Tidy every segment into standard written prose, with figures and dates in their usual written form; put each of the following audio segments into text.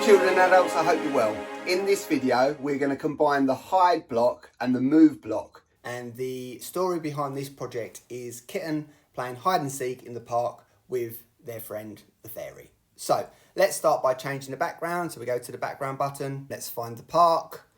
children and adults, I hope you're well. In this video, we're going to combine the hide block and the move block. And the story behind this project is Kitten playing hide and seek in the park with their friend, the fairy. So let's start by changing the background. So we go to the background button. Let's find the park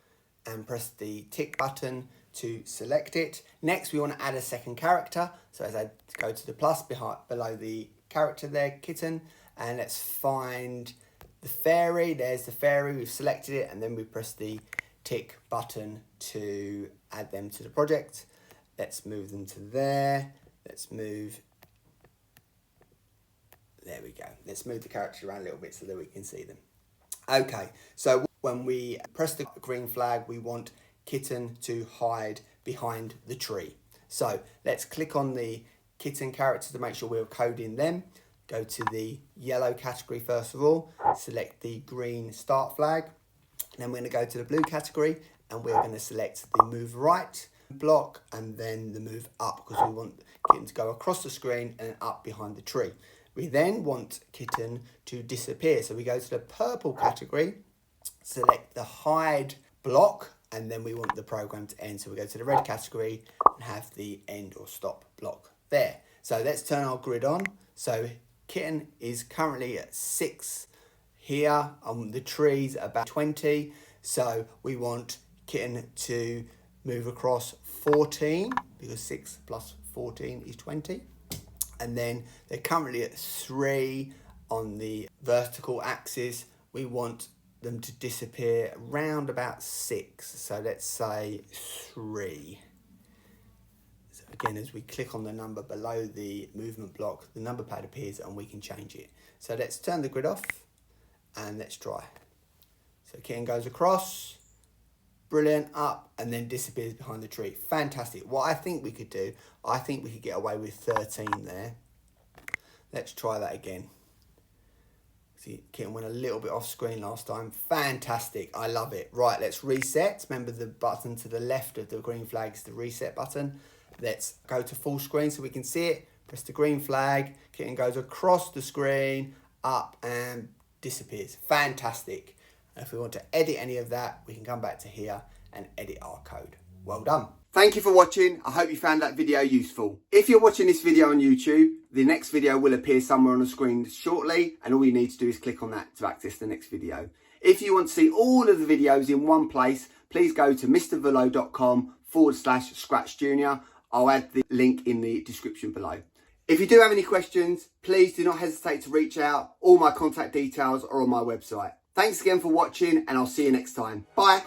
and press the tick button to select it. Next, we want to add a second character. So as I go to the plus below the character there, Kitten, and let's find the fairy. There's the fairy, we've selected it, and then we press the tick button to add them to the project. Let's move them to there. Let's move, there we go. Let's move the character around a little bit so that we can see them. Okay, so when we press the green flag, we want Kitten to hide behind the tree. So let's click on the Kitten character to make sure we're coding them. Go to the yellow category first of all, select the green start flag. Then we're going to go to the blue category and we're going to select the move right block and then the move up, because we want Kitten to go across the screen and then up behind the tree. We then want Kitten to disappear. So we go to the purple category, select the hide block, and then we want the program to end. So we go to the red category and have the end or stop block there. So let's turn our grid on. So Kitten is currently at 6 here. The tree's about 20. So we want Kitten to move across 14 because 6 plus 14 is 20. And then they're currently at 3 on the vertical axis. We want them to disappear around about 6. So let's say 3. So again, as we click on the number below the movement block, the number pad appears and we can change it. So let's turn the grid off and let's try. So Kitten goes across, brilliant, up, and then disappears behind the tree. Fantastic. What I think we could do, I think we could get away with 13 there. Let's try that again. See, Kitten went a little bit off screen last time. Fantastic. I love it. Right, let's reset. Remember the button to the left of the green flag is the reset button. Let's go to full screen so we can see it. Press the green flag. Kitten goes across the screen, up, and disappears. Fantastic. And if we want to edit any of that, we can come back to here and edit our code. Well done. Thank you for watching. I hope you found that video useful. If you're watching this video on YouTube, the next video will appear somewhere on the screen shortly, and all you need to do is click on that to access the next video. If you want to see all of the videos in one place, please go to mrvullo.com/ScratchJr. I'll add the link in the description below. If you do have any questions, please do not hesitate to reach out. All my contact details are on my website. Thanks again for watching, and I'll see you next time. Bye.